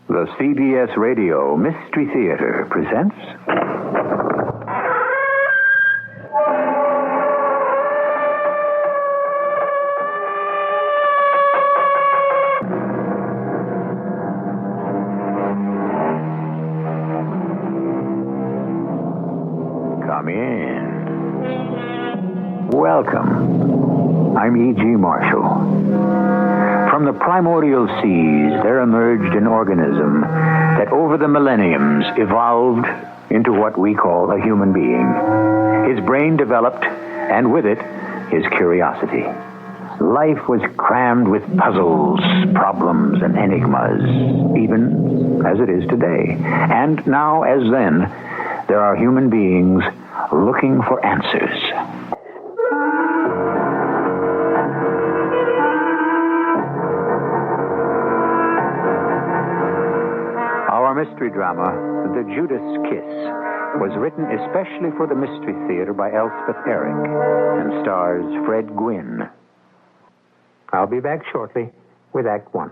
The CBS Radio Mystery Theater presents... Come in. Welcome. I'm E.G. Marshall. From the primordial seas, there emerged an organism that over the millenniums evolved into what we call a human being. His brain developed, and with it, his curiosity. Life was crammed with puzzles, problems, and enigmas, even as it is today. And now, as then, there are human beings looking for answers. Our mystery drama, The Judas Kiss, was written especially for the Mystery Theater by Elspeth Eric and stars Fred Gwynne. I'll be back shortly with Act One.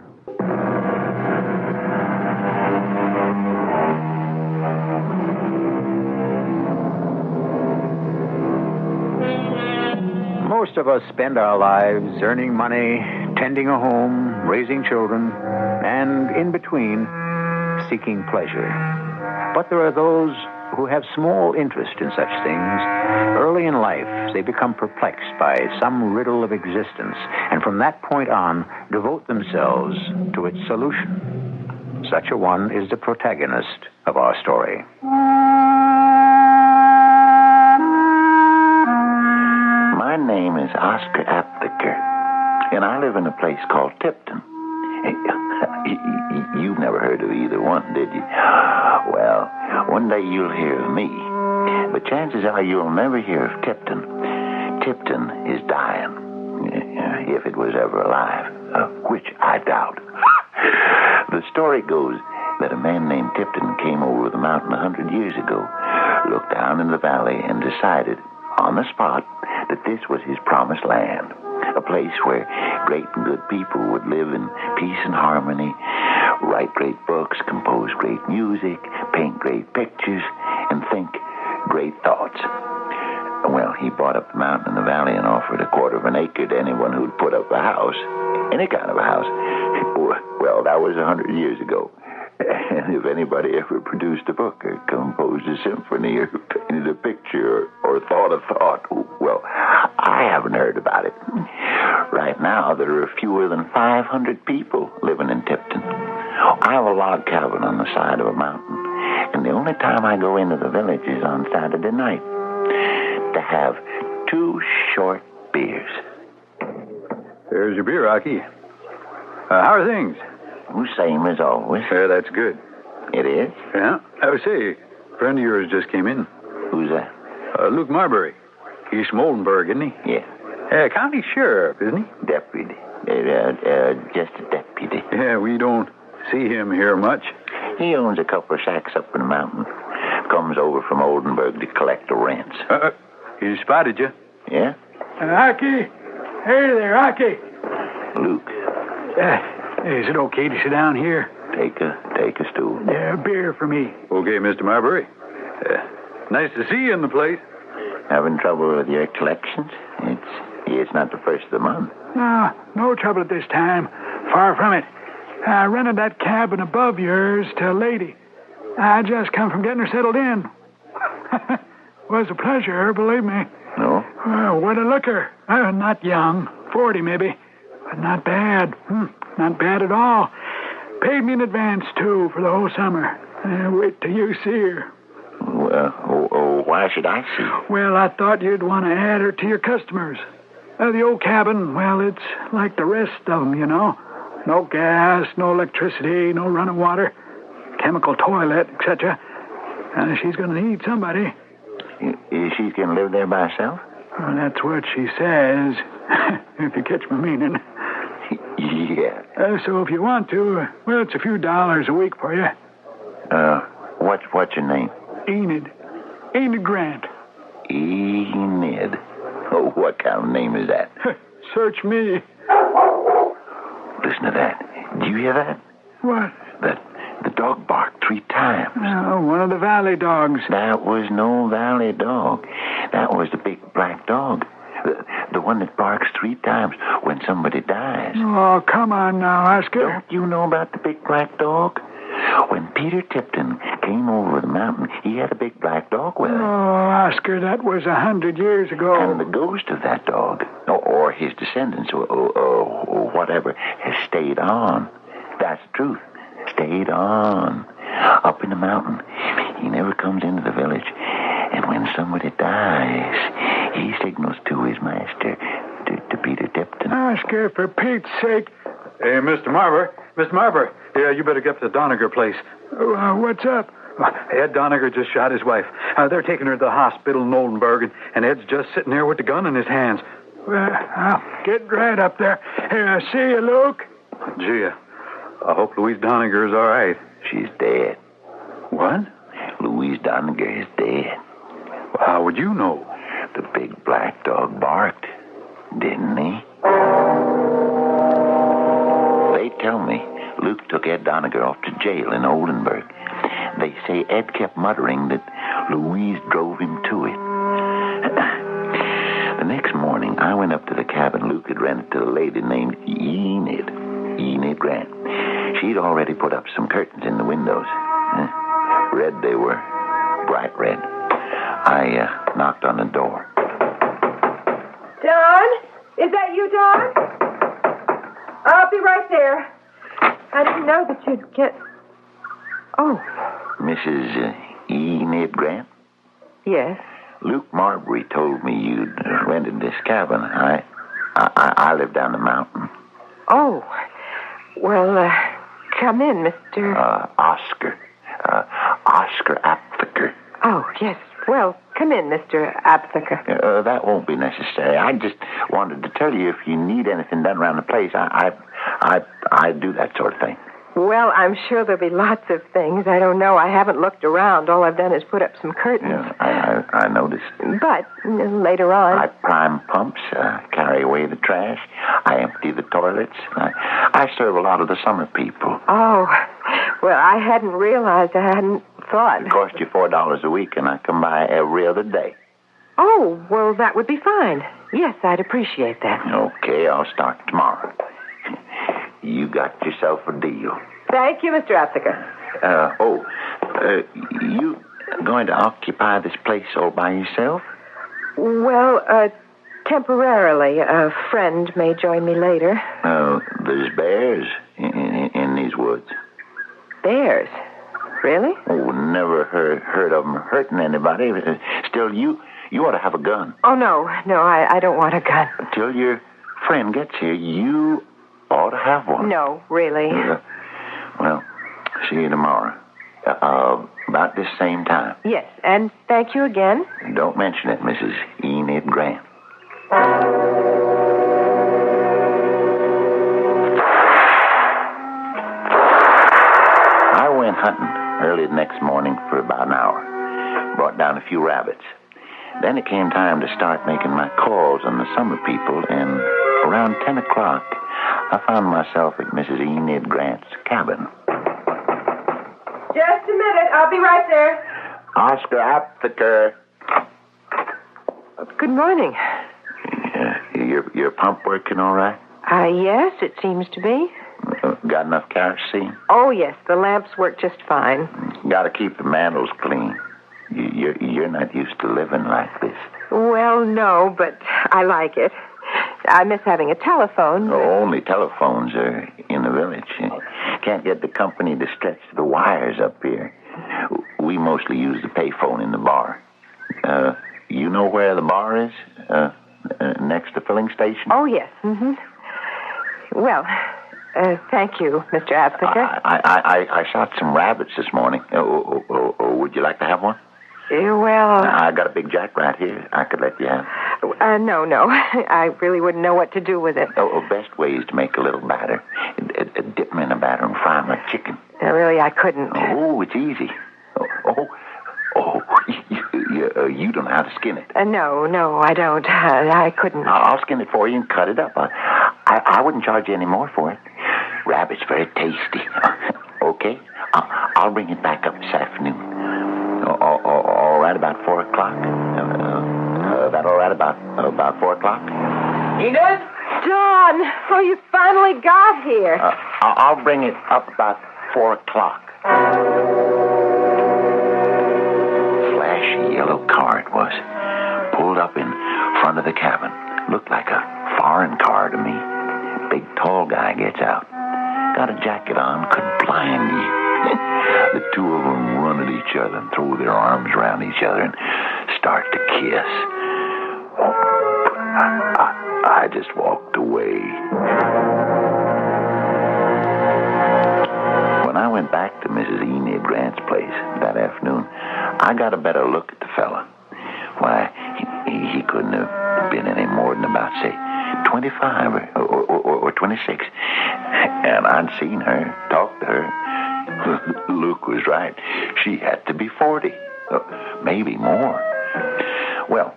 Most of us spend our lives earning money, tending a home, raising children, and in between, seeking pleasure. But there are those who have small interest in such things. Early in life, they become perplexed by some riddle of existence, and from that point on, devote themselves to its solution. Such a one is the protagonist of our story. My name is Oscar Aptheker, and I live in a place called Tipton. You've never heard of either one, did you? Well, one day you'll hear of me, but chances are you'll never hear of Tipton. Tipton is dying, if it was ever alive, which I doubt. The story goes that a man named Tipton came over the mountain 100 years ago, looked down in the valley, and decided, on the spot, that this was his promised land. A place where great and good people would live in peace and harmony, write great books, compose great music, paint great pictures, and think great thoughts. Well, he bought up the mountain and the valley and offered a quarter of an acre to anyone who'd put up a house, any kind of a house. Well, that was 100 years ago. And if anybody ever produced a book or composed a symphony or painted a picture or thought a thought, well, I haven't heard about it. Right now, there are fewer than 500 people living in Tipton. I have a log cabin on the side of a mountain, and the only time I go into the village is on Saturday night to have 2 short beers. There's your beer, Rocky. How are things? Same as always. That's good. It is? Yeah. Say, a friend of yours just came in. Who's that? Luke Marbury. He's from Oldenburg, isn't he? Yeah. County sheriff, isn't he? Deputy. Just a deputy. Yeah, we don't see him here much. He owns a couple of shacks up in the mountain. Comes over from Oldenburg to collect the rents. He spotted you. Yeah? Rocky. Hey there, Rocky. Luke. Is it okay to sit down here? Take a stool. Yeah, a beer for me. Okay, Mr. Marbury. Nice to see you in the place. Having trouble with your collections? It's not the first of the month. No trouble at this time. Far from it. I rented that cabin above yours to a lady. I just come from getting her settled in. Was a pleasure, believe me. No? What a looker. Not young. 40, maybe. But not bad. Not bad at all. Paid me in advance, too, for the whole summer. Wait till you see her. Well, why should I see her? Well, I thought you'd want to add her to your customers. The old cabin, well, it's like the rest of them, you know. No gas, no electricity, no running water, chemical toilet, etc. She's going to need somebody. She's going to live there by herself? Well, that's what she says, if you catch my meaning. Yeah. So if you want to, well, it's a few dollars a week for you. What's your name? Enid. Enid Grant. Enid. Oh, what kind of name is that? Search me. Listen to that. Do you hear that? What? The Oh, one of the valley dogs. That was no valley dog. That was the big black dog. The one that barks 3 times when somebody dies. Oh, come on now, Oscar. Don't you know about the big black dog? When Peter Tipton came over the mountain, he had a big black dog with him. Oh, Oscar, that was 100 years ago. And the ghost of that dog, or his descendants, or whatever, has stayed on. That's the truth. Stayed on. Up in the mountain. He never comes into the village. And when somebody dies, he signals to his master, to Peter Tipton. Oscar, for Pete's sake. Hey, Mr. Marver. Mr. Marver. Yeah, you better get to the Doniger place. What's up? Ed Doniger just shot his wife. They're taking her to the hospital in Oldenburg, and Ed's just sitting there with the gun in his hands. Well, I'll get right up there. Here, see you, Luke. Gee, I hope Louise Doniger is all right. She's dead. What? Louise Doniger is dead. How would you know? The big black dog barked, didn't he? They tell me Luke took Ed Doniger off to jail in Oldenburg. They say Ed kept muttering that Louise drove him to it. The next morning, I went up to the cabin Luke had rented to a lady named Enid Grant. She'd already put up some curtains in the windows. Red they were, bright red. I knocked on the door. Don? Is that you, Don? I'll be right there. I didn't know that you'd get... Oh. Mrs. Enid Grant? Yes. Luke Marbury told me you'd rented this cabin. I live down the mountain. Oh. Well, come in, Mr... Oscar. Oscar Aptheker. Oh, yes. Well, come in, Mr. Aptheker. That won't be necessary. I just wanted to tell you if you need anything done around the place, I do that sort of thing. Well, I'm sure there'll be lots of things. I don't know. I haven't looked around. All I've done is put up some curtains. Yeah, I noticed. But later on... I prime pumps, carry away the trash. I empty the toilets. I serve a lot of the summer people. Oh, well, I hadn't realized. I hadn't thought. It costs you $4 a week, and I come by every other day. Oh, well, that would be fine. Yes, I'd appreciate that. Okay, I'll start tomorrow. You got yourself a deal. Thank you, Mr. Aptheker. You going to occupy this place all by yourself? Well, temporarily. A friend may join me later. There's bears in these woods. Bears? Really? Oh, never heard of them hurting anybody. Still, you ought to have a gun. Oh, no, I don't want a gun. Until your friend gets here, you ought to have one. No, really. Well, see you tomorrow. About this same time. Yes, and thank you again. Don't mention it, Mrs. Enid Grant. I went hunting early the next morning for about an hour. Brought down a few rabbits. Then it came time to start making my calls on the summer people, and around 10 o'clock, I found myself at Mrs. Enid Grant's cabin. Just a minute. I'll be right there. Oscar Aptheker. Good morning. Your pump working all right? Yes, it seems to be. Got enough kerosene? Oh, yes, the lamps work just fine. Got to keep the mantles clean. You're not used to living like this. Well, no, but I like it. I miss having a telephone. But... Only telephones are in the village. Can't get the company to stretch the wires up here. We mostly use the payphone in the bar. You know where the bar is? Next to filling station? Oh, yes. Mm-hmm. Well, thank you, Mr. Aptheker. I shot some rabbits this morning. Would you like to have one? Well... I got a big jackrabbit here. I could let you have. No. I really wouldn't know what to do with it. Best way is to make a little batter. Dip them in a batter and fry them like chicken. Really, I couldn't. Oh, it's easy. You don't know how to skin it. No, I don't. I couldn't. I'll skin it for you and cut it up. I wouldn't charge you any more for it. Rabbit's very tasty. Okay? I'll bring it back up this afternoon. All right, about 4 o'clock. That all right, about 4 o'clock? Enid? John! Oh, you finally got here. I'll bring it up about 4 o'clock. Flashy yellow car it was. Pulled up in front of the cabin. Looked like a foreign car to me. Big, tall guy gets out. Got a jacket on, could blind you. The two of them run at each other and throw their arms around each other and start to kiss. I just walked away. When I went back to Mrs. Enid Grant's place that afternoon, I got a better look at the fella. Why, he couldn't have been any more than about, say, 25 or 26. And I'd seen her, talked to her. Luke was right. She had to be 40, maybe more. Well,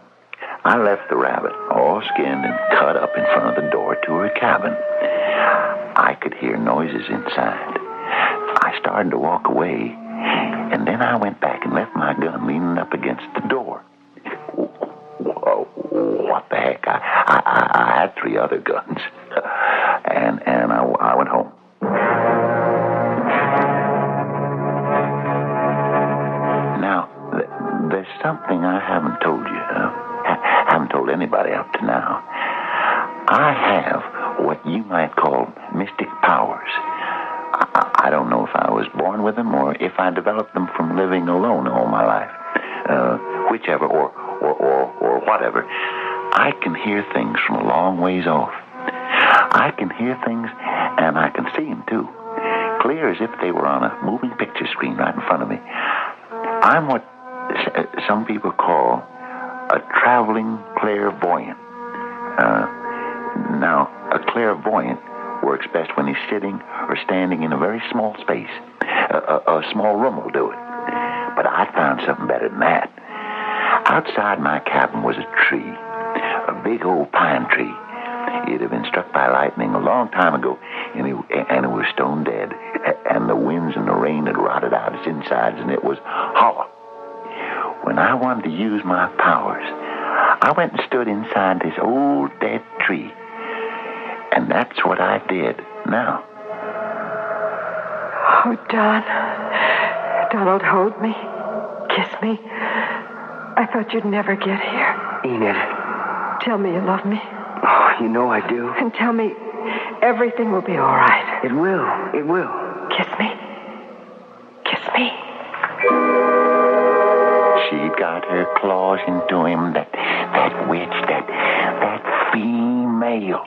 I left the rabbit all skinned and cut up in front of the door to her cabin. I could hear noises inside. I started to walk away, and then I went back and left my gun leaning up against the door. What the heck? I had 3 other guns, and I went home. Now, there's something I haven't told you. Haven't told anybody up to now. I have what you might call mystic powers. I don't know if I was born with them or if I developed them from living alone all my life. Whichever or whatever. I can hear things from a long ways off. I can hear things and I can see them too. Clear as if they were on a moving picture screen right in front of me. I'm what some people call a traveling clairvoyant. Now, a clairvoyant works best when he's sitting or standing in a very small space. A small room will do it. But I found something better than that. Outside my cabin was a tree, a big old pine tree. It had been struck by lightning a long time ago, and it was stone dead. And the winds and the rain had rotted out its insides, and it was hollow. When I wanted to use my powers, I went and stood inside this old dead tree. And that's what I did now. Oh, Don. Donald, hold me. Kiss me. I thought you'd never get here. Enid. Tell me you love me. Oh, you know I do. And tell me everything will be all right. It will. It will. Kiss me. Kiss me. She'd got her claws into him, that witch, that female.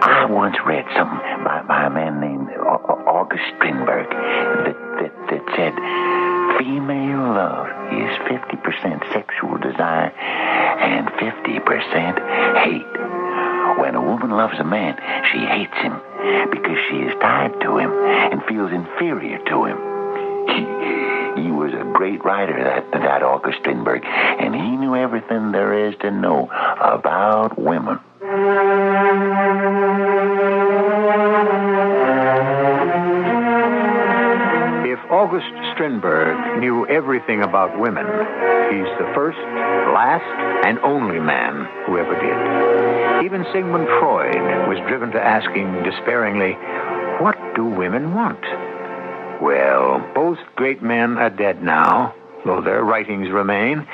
I once read something by a man named August Strindberg that said, female love is 50% sexual desire and 50% hate. When a woman loves a man, she hates him because she is tied to him and feels inferior to him. He was a great writer, that August Strindberg, and he knew everything there is to know about women. If August Strindberg knew everything about women, he's the first, last, and only man who ever did. Even Sigmund Freud was driven to asking despairingly, what do women want? Well, both great men are dead now, though their writings remain.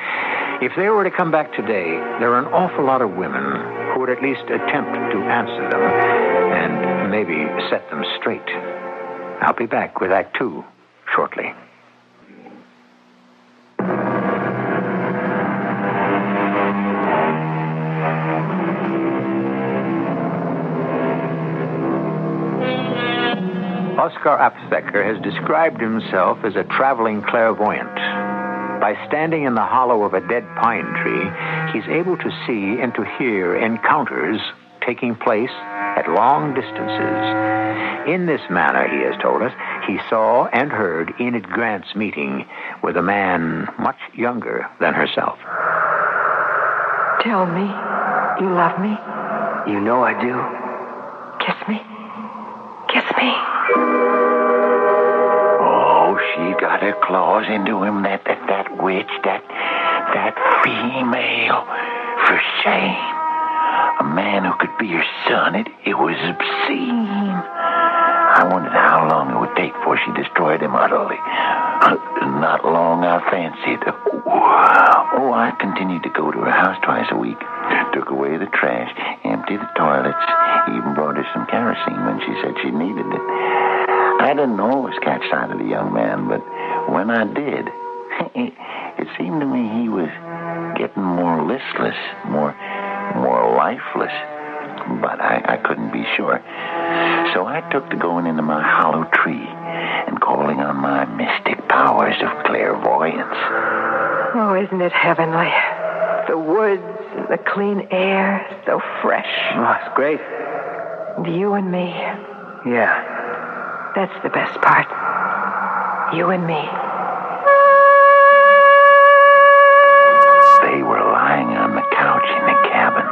If they were to come back today, there are an awful lot of women who would at least attempt to answer them and maybe set them straight. I'll be back with Act 2 shortly. Oscar Aptheker has described himself as a traveling clairvoyant. By standing in the hollow of a dead pine tree, he's able to see and to hear encounters taking place at long distances. In this manner, he has told us, he saw and heard Enid Grant's meeting with a man much younger than herself. Tell me you love me. You know I do. Kiss me. Kiss me. Oh, got her claws into him, that witch, that female, for shame. A man who could be her son, it was obscene. I wondered how long it would take before she destroyed him utterly. Not long, I fancied. Oh, I continued to go to her house twice a week. Took away the trash, emptied the toilets, even brought her some kerosene when she said she needed it. I didn't always catch sight of the young man, but when I did, it seemed to me he was getting more listless, more lifeless. But I couldn't be sure. So I took to going into my hollow tree and calling on my mystic powers of clairvoyance. Oh, isn't it heavenly? The woods and the clean air, so fresh. Oh, it's great. And you and me. Yeah. That's the best part. You and me. They were lying on the couch in the cabin.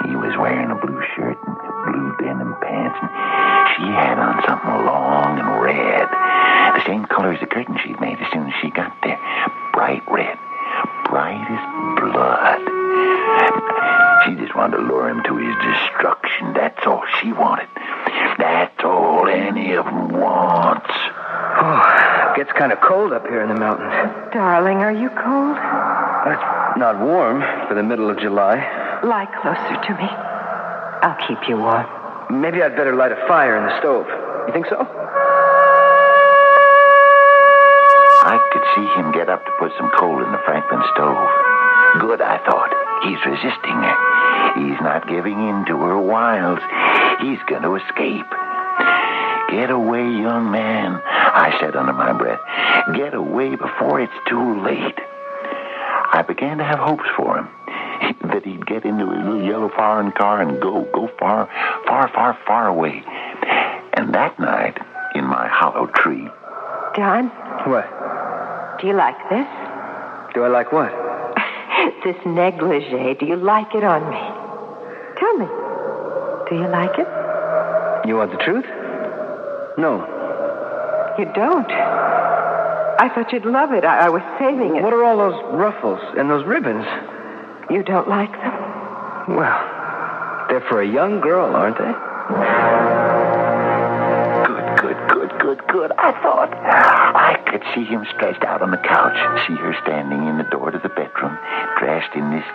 He was wearing a blue shirt and blue denim pants, and she had on something long and red. The same color as the curtain she'd made as soon as she got there. Bright red. Bright as blood. She just wanted to lure him to his destruction. That's all she wanted. That's all any of them wants. Oh, it gets kind of cold up here in the mountains. Darling, are you cold? It's not warm for the middle of July. Lie closer to me. I'll keep you warm. Maybe I'd better light a fire in the stove. You think so? I could see him get up to put some coal in the Franklin stove. Good, I thought. He's resisting her. He's not giving in to her wiles. He's going to escape. Get away, young man, I said under my breath. Get away before it's too late. I began to have hopes for him. That he'd get into his little yellow foreign car and go far, far, far, far away. And that night, in my hollow tree... Don? What? Do you like this? Do I like what? This negligee. Do you like it on me? Tell me. Do you like it? You want the truth? No. You don't? I thought you'd love it. I was saving it. What are all those ruffles and those ribbons? You don't like them? Well, they're for a young girl, aren't they? Good, I thought. I could see him stretched out on the couch, see her standing in the door to the bedroom, dressed in this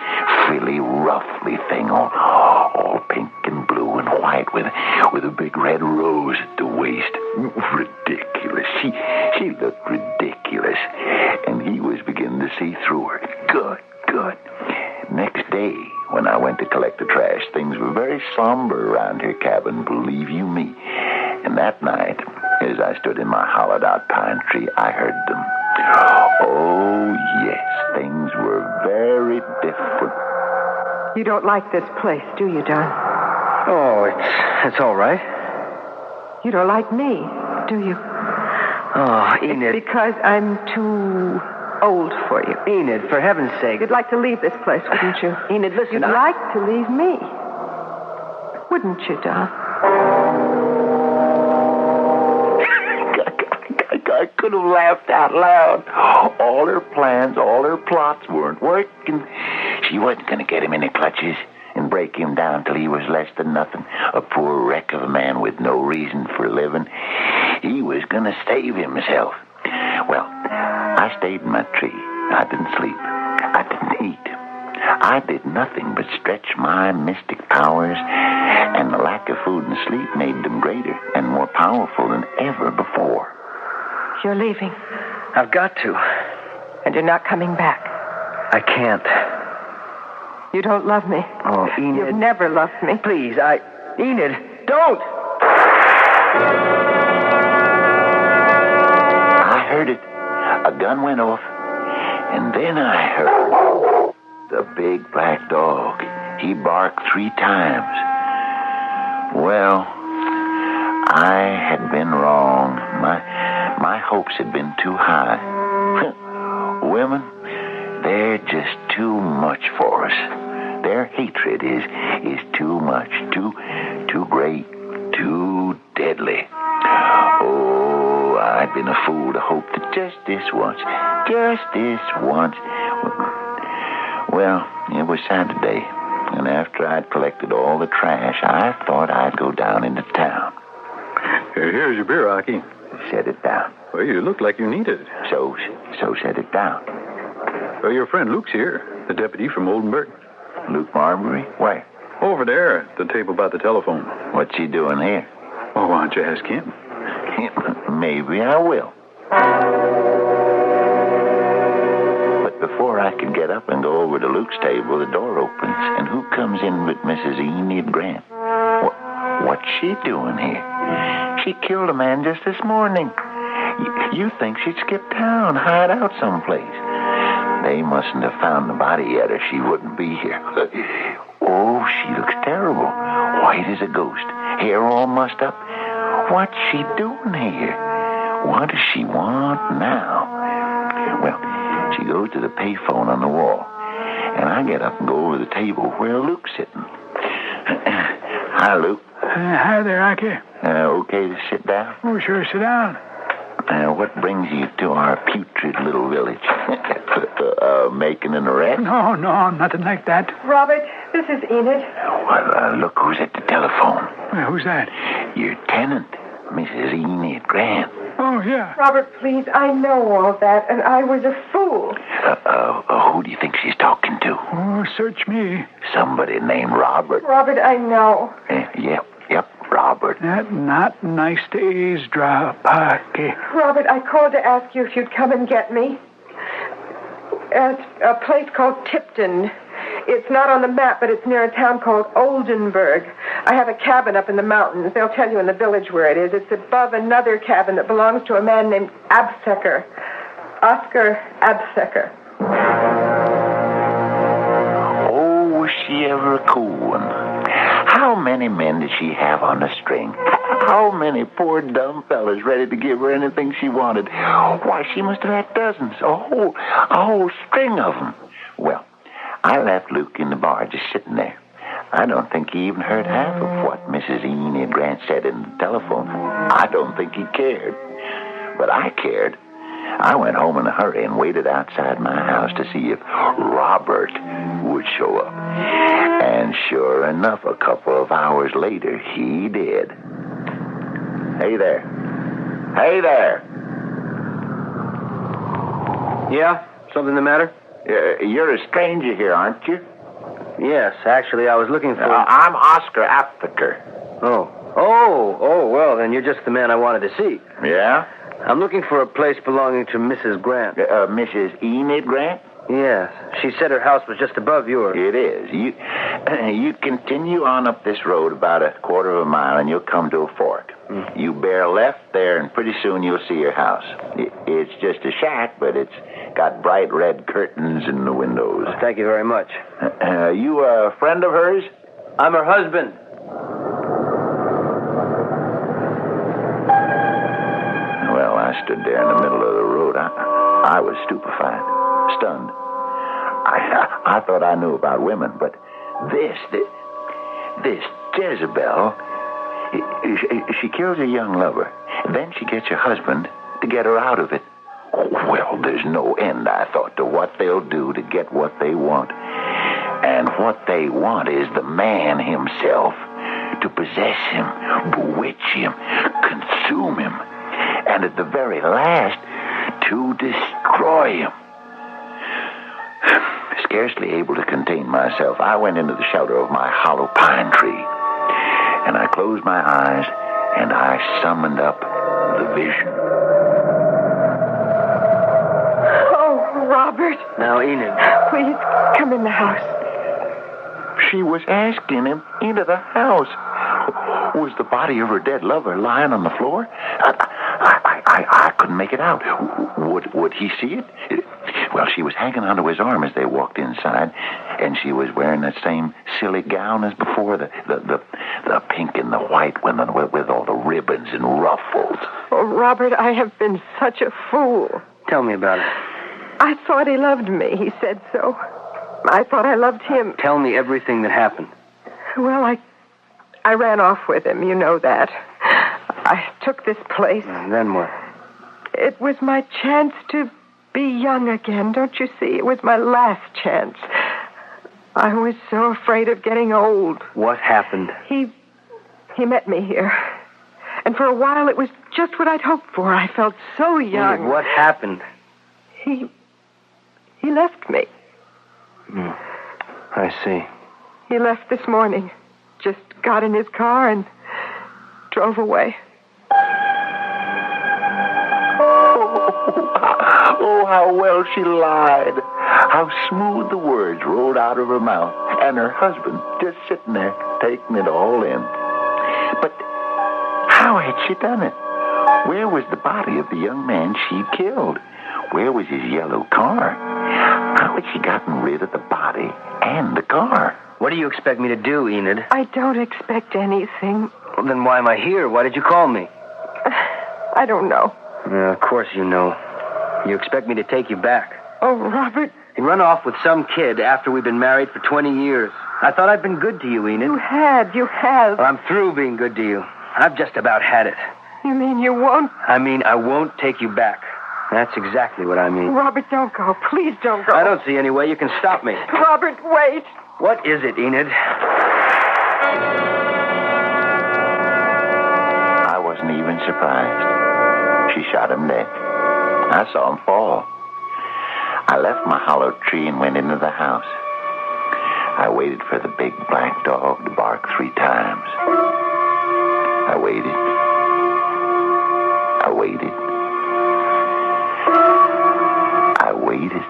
frilly, ruffly thing, all pink and blue and white with a big red rose at the waist. Ridiculous. She looked ridiculous. And he was beginning to see through her. Good. Next day, when I went to collect the trash, things were very somber around her cabin, believe you me. And that night, as I stood in my hollowed-out pine tree, I heard them. Oh, yes, things were very different. You don't like this place, do you, Don? Oh, it's all right. You don't like me, do you? Oh, Enid. It's because I'm too old for you. Enid, for heaven's sake. You'd like to leave this place, wouldn't you? Enid, listen. You'd like to leave me. Wouldn't you, Don? I could have laughed out loud. All her plans, all her plots weren't working. She wasn't going to get him in her clutches and break him down till he was less than nothing, a poor wreck of a man with no reason for living. He was going to save himself. Well, I stayed in my tree. I didn't sleep. I didn't eat. I did nothing but stretch my mystic powers, and the lack of food and sleep made them greater and more powerful than ever before. You're leaving. I've got to. And you're not coming back. I can't. You don't love me. Oh, Enid. You've never loved me. Please, Enid, don't! I heard it. A gun went off. And then I heard the big black dog. He barked 3 times. Well, I had been wrong. My hopes had been too high. Women, they're just too much for us. Their hatred is too much, too great, too deadly. Oh, I I'd been a fool to hope that just this once. Well, it was Saturday, and after I'd collected all the trash, I thought I'd go down into town. Here's your beer, Rocky. Set it down. Well, you look like you need it. So set it down. Well, your friend Luke's here, the deputy from Oldenburg. Luke Marbury? Where? Over there, at the table by the telephone. What's he doing here? Oh, why don't you ask him? Maybe I will. But before I could get up and go over to Luke's table, the door opens, and who comes in but Mrs. Enid Grant? What's she doing here? She killed a man just this morning. You think she'd skip town, hide out someplace. They mustn't have found the body yet, or she wouldn't be here. Oh, she looks terrible. White as a ghost. Hair all mussed up. What's she doing here? What does she want now? Well, she goes to the payphone on the wall, and I get up and go over to the table where Luke's sitting. Hi, Luke. Hi there, Rocky. Okay to sit down? Oh, sure, sit down. What brings you to our putrid little village? Making an arrest? No, nothing like that. Robert, this is Enid. Well, look who's at the telephone. Who's that? Your tenant, Mrs. Enid Grant. Oh, yeah. Robert, please, I know all that, and I was a fool. Who do you think she's talking to? Oh, search me. Somebody named Robert. Robert, I know. Yep, Robert. That's not nice to eavesdrop, Rocky. Robert, I called to ask you if you'd come and get me. At a place called Tipton. It's not on the map, but it's near a town called Oldenburg. I have a cabin up in the mountains. They'll tell you in the village where it is. It's above another cabin that belongs to a man named Absecker. Oscar Absecker. Oh, was she ever a cool one? How many men did she have on the string? How many poor dumb fellas ready to give her anything she wanted? Why, she must have had dozens. A whole string of them. Well, I left Luke in the bar just sitting there. I don't think he even heard half of what Mrs. Enid Grant said in the telephone. I don't think he cared. But I cared. I went home in a hurry and waited outside my house to see if Robert would show up. And sure enough, a couple of hours later, he did. Hey there. Yeah? Something the matter? You're a stranger here, aren't you? Yes, actually, I was looking for... I'm Oscar Aptheker. Oh, well, then you're just the man I wanted to see. Yeah? I'm looking for a place belonging to Mrs. Grant. Mrs. Enid Grant? Yes. She said her house was just above yours. It is. You continue on up this road about a quarter of a mile, and you'll come to a fork. You bear left there, and pretty soon you'll see your house. It's just a shack, but it's got bright red curtains in the windows. Thank you very much. You a friend of hers? I'm her husband. Well, I stood there in the middle of the road. I was stupefied, stunned. I thought I knew about women, but this Jezebel, she kills a young lover. Then she gets her husband to get her out of it. Well, there's no end, I thought, to what they'll do to get what they want. And what they want is the man himself, to possess him, bewitch him, consume him, and at the very last, to destroy him. Scarcely able to contain myself, I went into the shelter of my hollow pine tree, and I closed my eyes, and I summoned up the vision. Oh, Robert. Now, Enid. Please, come in the house. She was asking him into the house. Was the body of her dead lover lying on the floor? I couldn't make it out. Would he see it? Well, she was hanging onto his arm as they walked inside, and she was wearing that same silly gown as before, the pink and the white with all the ribbons and ruffles. Oh, Robert, I have been such a fool. Tell me about it. I thought he loved me. He said so. I thought I loved him. Tell me everything that happened. Well, I ran off with him. You know that. I took this place. And then what? It was my chance to be young again, don't you see? It was my last chance. I was so afraid of getting old. What happened? He met me here. And for a while, it was just what I'd hoped for. I felt so young. What happened? He left me. I see. He left this morning. Just got in his car and drove away. Oh, how well she lied. How smooth the words rolled out of her mouth. And her husband just sitting there, taking it all in. But how had she done it? Where was the body of the young man she'd killed? Where was his yellow car? How had she gotten rid of the body and the car? What do you expect me to do, Enid? I don't expect anything. Well, then why am I here? Why did you call me? I don't know. Of course you know. You expect me to take you back. Oh, Robert. You run off with some kid after we've been married for 20 years. I thought I'd been good to you, Enid. You have. Well, I'm through being good to you. I've just about had it. You mean you won't? I mean, I won't take you back. That's exactly what I mean. Robert, don't go. Please don't go. I don't see any way you can stop me. Robert, wait. What is it, Enid? I wasn't even surprised. She shot him dead. I saw him fall. I left my hollow tree and went into the house. I waited for the big black dog to bark 3 times. I waited. I waited. I waited.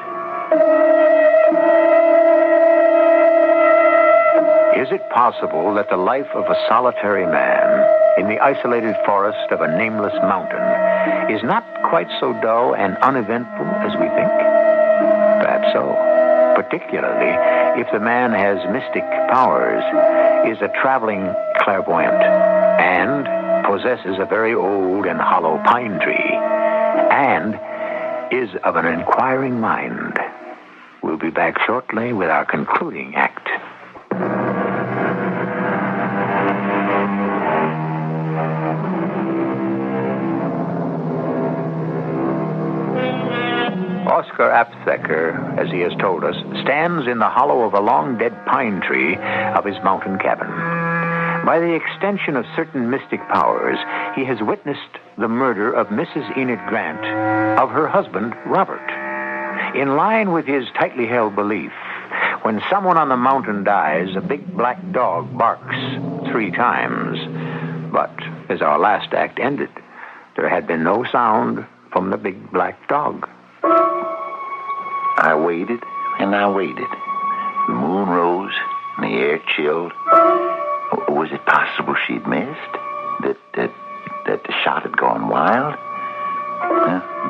Is it possible that the life of a solitary man in the isolated forest of a nameless mountain is not quite so dull and uneventful as we think? Perhaps so. Particularly if the man has mystic powers, is a traveling clairvoyant, and possesses a very old and hollow pine tree, and is of an inquiring mind. We'll be back shortly with our concluding act. Oscar Aptheker, as he has told us, stands in the hollow of a long-dead pine tree of his mountain cabin. By the extension of certain mystic powers, he has witnessed the murder of Mrs. Enid Grant, of her husband, Robert. In line with his tightly held belief, when someone on the mountain dies, a big black dog barks 3 times. But as our last act ended, there had been no sound from the big black dog. I waited and I waited. The moon rose and the air chilled. Was it possible she'd missed? That the shot had gone wild?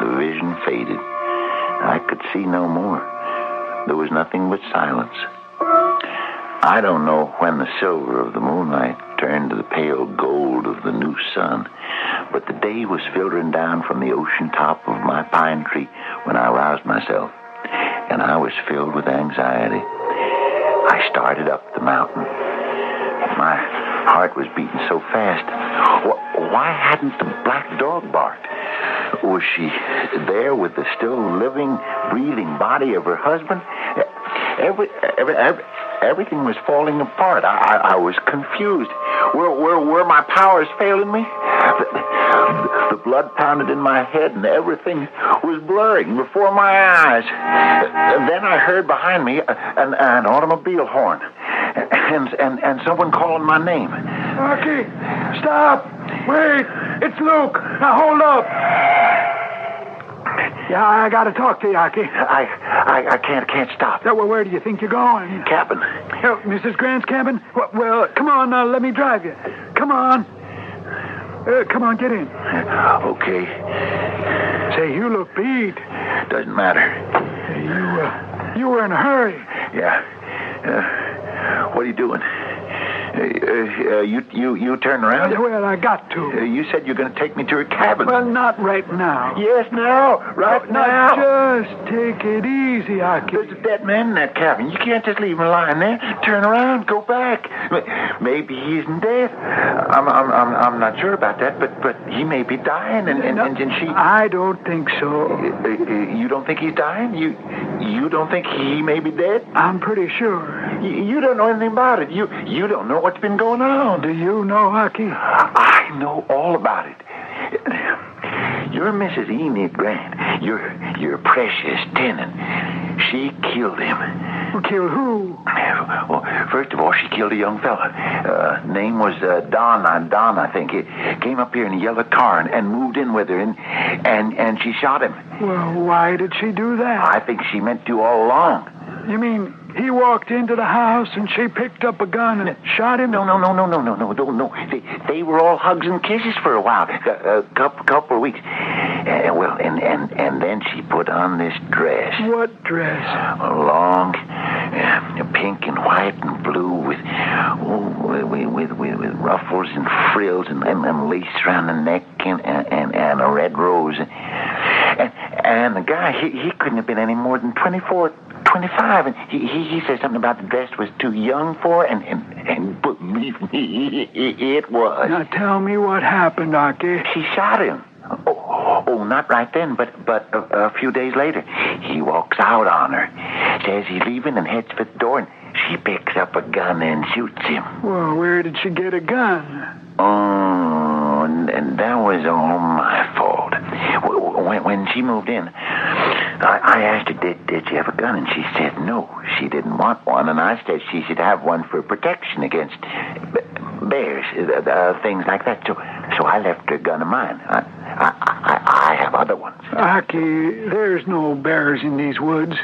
The vision faded. I could see no more. There was nothing but silence. I don't know when the silver of the moonlight turned to the pale gold of the new sun, but the day was filtering down from the ocean top of my pine tree when I roused myself, and I was filled with anxiety. I started up the mountain. My heart was beating so fast. Why hadn't the black dog barked? Was she there with the still living, breathing body of her husband? Everything was falling apart. I was confused. Were my powers failing me? The blood pounded in my head and everything was blurring before my eyes. Then I heard behind me an automobile horn and someone calling my name. Rocky, stop! Wait! It's Luke! Now hold up! Yeah, I gotta talk to you, Aki. I can't stop. Well, where do you think you're going? Cabin. Mrs. Grant's cabin? Well, come on, now, let me drive you. Come on. Come on, get in. Okay. Say, you look beat. Doesn't matter. You were in a hurry. Yeah. What are you doing? You turn around. Well, I got to. You said you're going to take me to her cabin. Well, not right now. Yes, now. Right now. Now, just take it easy, Aki. There's a dead man in that cabin. You can't just leave him lying there. Turn around. Go back. Maybe he isn't dead. I'm not sure about that, but he may be dying, and she... I don't think so. You don't think he's dying? You don't think he may be dead? I'm pretty sure. You don't know anything about it. You don't know what's been going on. Do you know, Aki? I know all about it. You're Mrs. Enid Grant. Your precious tenant. She killed him. Killed who? Well, first of all, she killed a young fella. Name was Don, I think. He came up here in a yellow car and moved in with her, and she shot him. Well, why did she do that? I think she meant to all along. You mean he walked into the house and she picked up a gun and shot him? No. They were all hugs and kisses for a while, a couple of weeks. And then she put on this dress. What dress? A long, pink and white and blue with ruffles and frills and lace around the neck and a red rose. And the guy, he couldn't have been any more than 24, 25, and he said something about the dress was too young for her, and believe me, it was. Now tell me what happened, Aki. She shot him. Oh, not right then, but a few days later. He walks out on her, says he's leaving and heads for the door, and she picks up a gun and shoots him. Well, where did she get a gun? Oh, and that was all my fault. When she moved in, I asked her, did she have a gun? And she said no, she didn't want one. And I said she should have one for protection against bears, things like that. So I left her gun of mine. I have other ones. Aki, there's no bears in these woods.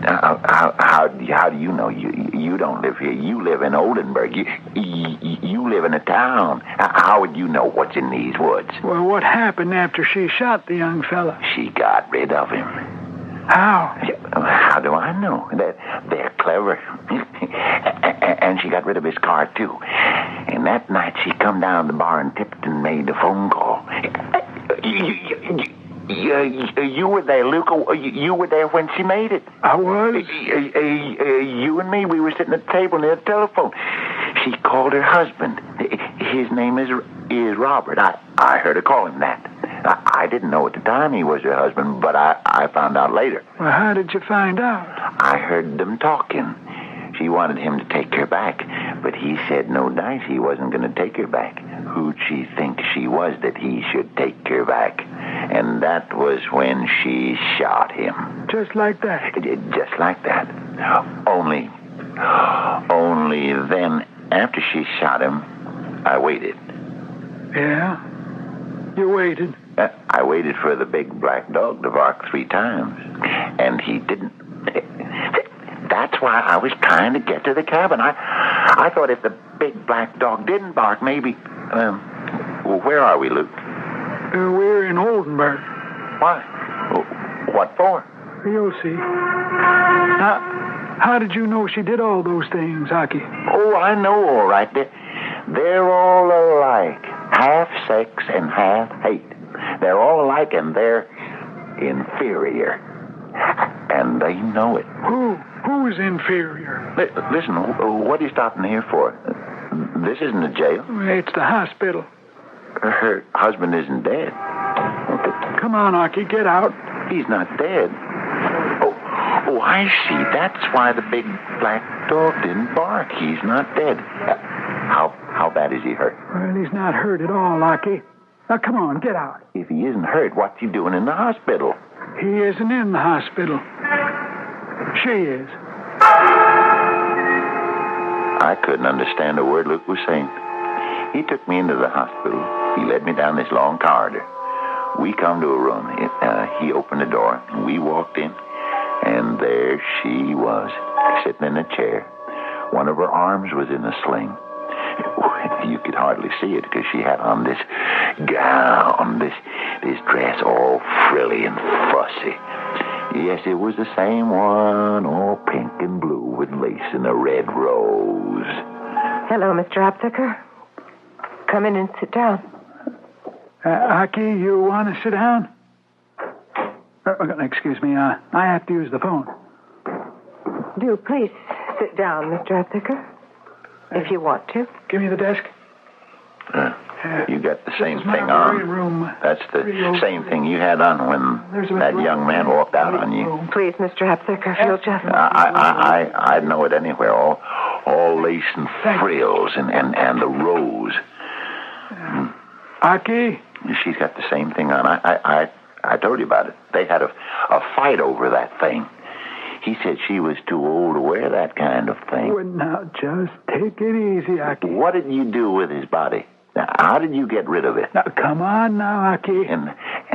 How do you know? You don't live here. You live in Oldenburg. You live in a town. How would you know what's in these woods? Well, what happened after she shot the young fella? She got rid of him. How? How do I know? They're clever. And she got rid of his car, too. And that night she come down to the bar in Tipton, made a phone call. You were there, Luke. You were there when she made it. I was? You and me, we were sitting at the table near the telephone. She called her husband. His name is Robert. I heard her call him that. I didn't know at the time he was her husband, but I found out later. Well, how did you find out? I heard them talking. She wanted him to take her back, but he said no dice, he wasn't going to take her back. Who'd she think she was that he should take her back? And that was when she shot him. Just like that? Just like that. Only then, after she shot him, I waited. Yeah? You waited? I waited for the big black dog to bark 3 times, and he didn't. That's why I was trying to get to the cabin. I thought if the big black dog didn't bark, maybe... well, where are we, Luke? We're in Oldenburg. Why? What for? You'll see. Now, how did you know she did all those things, Aki? Oh, I know all right. They're all alike. Half sex and half hate. They're all alike, and they're inferior. And they know it. Who's inferior? Listen, what are you stopping here for? This isn't a jail. It's the hospital. Her husband isn't dead. Come on, Aki, get out. He's not dead. Oh, I see. That's why the big black dog didn't bark. He's not dead. How bad is he hurt? Well, he's not hurt at all, Aki. Now, come on, get out. If he isn't hurt, what's he doing in the hospital? He isn't in the hospital. She is. I couldn't understand a word Luke was saying. He took me into the hospital. He led me down this long corridor. We come to a room. He opened the door, and we walked in, and there she was, sitting in a chair. One of her arms was in a sling. You could hardly see it because she had on this gown, this dress all frilly and fussy. Yes, it was the same one, all pink and blue with lace and a red rose. Hello, Mr. Aptheker. Come in and sit down. Aki, you want to sit down? Excuse me, I have to use the phone. Do please sit down, Mr. Aptheker, if you want to. Give me the desk. You got the same This is my thing on. room. That's the same thing you had on when that young man walked out on you. Please, Mr. Aptheker, if you'll just... I'd know it anywhere. All lace and frills and the rose. Aki? She's got the same thing on. I told you about it. They had a fight over that thing. He said she was too old to wear that kind of thing. Well, now, just take it easy, Aki. What did you do with his body? Now, how did you get rid of it? Now, come on now, Aki. And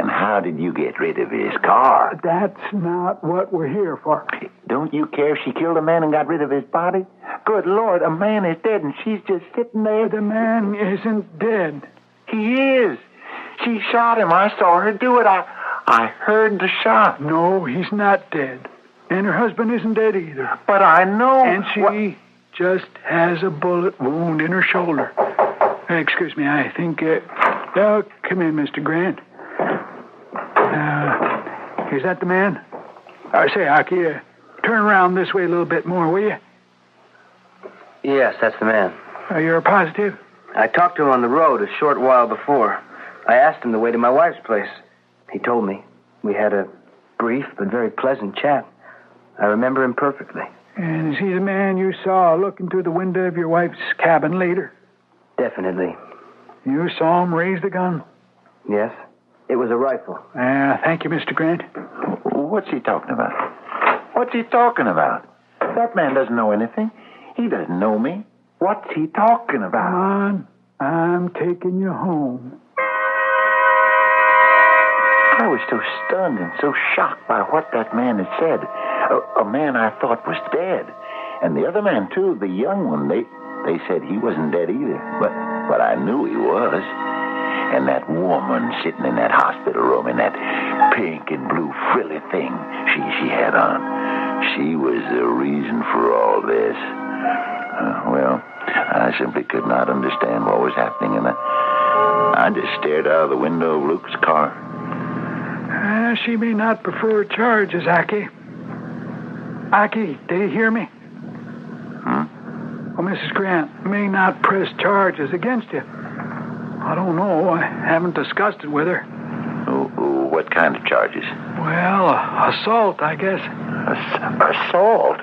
how did you get rid of his car? That's not what we're here for. Don't you care if she killed a man and got rid of his body? Good Lord, a man is dead and she's just sitting there. The man isn't dead. He is. She shot him. I saw her do it. I heard the shot. No, he's not dead. And her husband isn't dead either. But I know. And she just has a bullet wound in her shoulder. Excuse me, I think... come in, Mr. Grant. Is that the man? Say, Aki, turn around this way a little bit more, will you? Yes, that's the man. You're positive? I talked to him on the road a short while before. I asked him the way to my wife's place. He told me. We had a brief but very pleasant chat. I remember him perfectly. And is he the man you saw looking through the window of your wife's cabin later? Definitely. You saw him raise the gun? Yes. It was a rifle. Thank you, Mr. Grant. What's he talking about? What's he talking about? That man doesn't know anything. He doesn't know me. What's he talking about? Come on. I'm taking you home. I was so stunned and so shocked by what that man had said. A man I thought was dead. And the other man, too, the young one, they said he wasn't dead either. But I knew he was. And that woman sitting in that hospital room in that pink and blue frilly thing she had on, she was the reason for all this. Well, I simply could not understand what was happening, and I just stared out of the window of Luke's car. She may not prefer charges, Aki. Aki, do you hear me? Well, Mrs. Grant may not press charges against you. I don't know. I haven't discussed it with her. What kind of charges? Well, assault, I guess. Assault?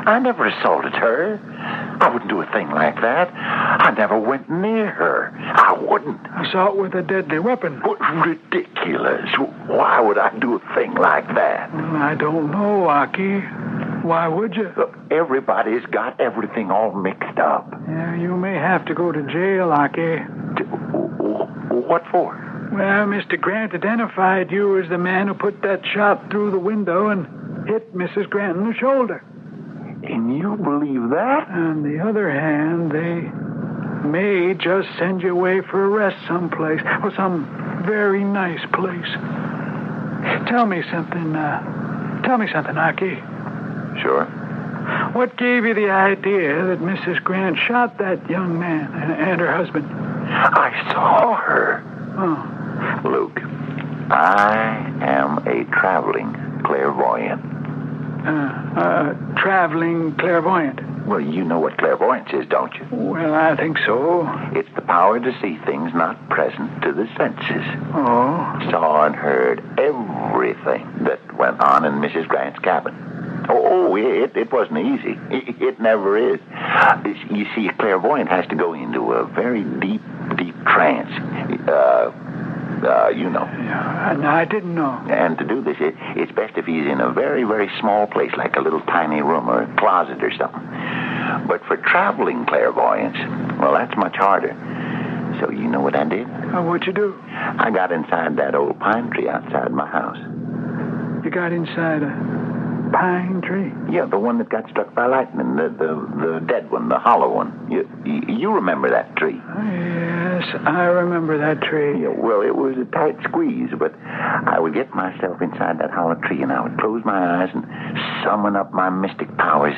I never assaulted her. I wouldn't do a thing like that. I never went near her. I wouldn't. Assault with a deadly weapon. What ridiculous. Why would I do a thing like that? Well, I don't know, Aki. Why would you? Look, everybody's got everything all mixed up. Yeah, you may have to go to jail, Aki. What for? Well, Mr. Grant identified you as the man who put that shot through the window and hit Mrs. Grant in the shoulder. And you believe that? On the other hand, they may just send you away for arrest someplace, or some very nice place. Tell me something, Aki. Sure. What gave you the idea that Mrs. Grant shot that young man and her husband? I saw her. Oh. Luke, I am a traveling clairvoyant. Traveling clairvoyant. Well, you know what clairvoyance is, don't you? Well, I think so. It's the power to see things not present to the senses. Oh. Saw and heard everything that went on in Mrs. Grant's cabin. It wasn't easy. It never is. You see, a clairvoyant has to go into a very deep trance. You know. Yeah, no, I didn't know. And to do this, it's best if he's in a very, very small place, like a little tiny room or a closet or something. But for traveling clairvoyance, well, that's much harder. So you know what I did? What'd you do? I got inside that old pine tree outside my house. You got inside a pine tree? Yeah, the one that got struck by lightning, the dead one, the hollow one. You remember that tree? Yes, I remember that tree. Yeah, well, it was a tight squeeze, but I would get myself inside that hollow tree, and I would close my eyes and summon up my mystic powers.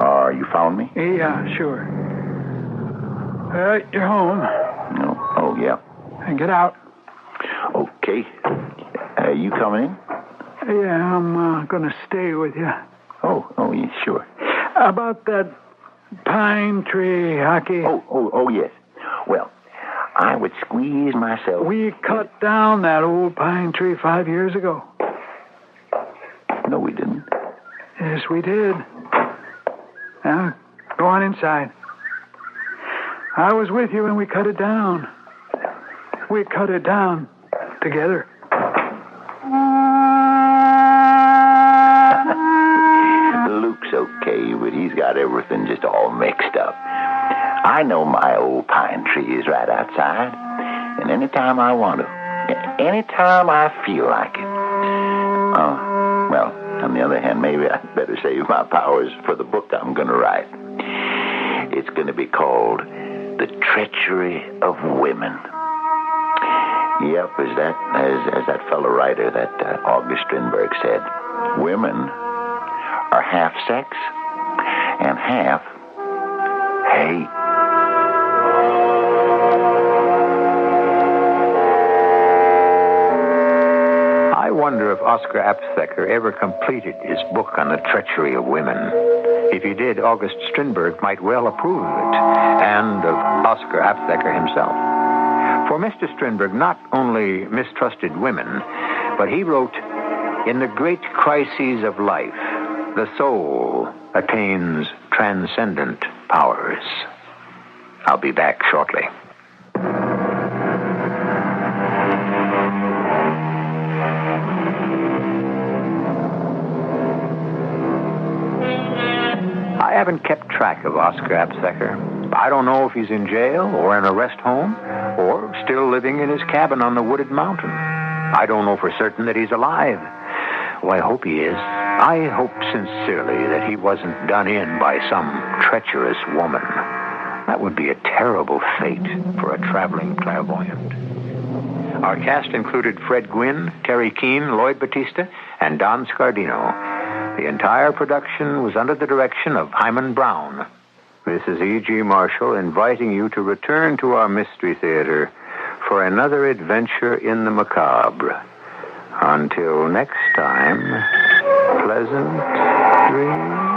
You found me? Yeah, sure. You're home. No. Oh, yeah. And get out. Okay. You coming in? Yeah, I'm going to stay with you. Oh, yeah, sure. About that pine tree hockey. Oh, yes. Well, I would squeeze myself. We cut down that old pine tree 5 years ago. No, we didn't. Yes, we did. Now, go on inside. I was with you when we cut it down. We cut it down together. Luke's okay, but he's got everything just all mixed up. I know my old pine tree is right outside, and anytime I want to, anytime I feel like it. Well, on the other hand, maybe I'd better save my powers for the book I'm going to write. It's going to be called The Treachery of Women. Yep, as that fellow writer, that August Strindberg said, women are half sex and half hate. I wonder if Oscar Aptheker ever completed his book on the treachery of women. If he did, August Strindberg might well approve of it, and of Oscar Aptheker himself. For Mr. Strindberg not only mistrusted women, but he wrote, "In the great crises of life, the soul attains transcendent powers." I'll be back shortly. I haven't kept track of Oscar Aptheker. I don't know if he's in jail or in a rest home or still living in his cabin on the wooded mountain. I don't know for certain that he's alive. Oh, I hope he is. I hope sincerely that he wasn't done in by some treacherous woman. That would be a terrible fate for a traveling clairvoyant. Our cast included Fred Gwynn, Terry Keane, Lloyd Batista, and Don Scardino. The entire production was under the direction of Hyman Brown. This is E.G. Marshall inviting you to return to our Mystery Theater for another adventure in the macabre. Until next time, pleasant dreams.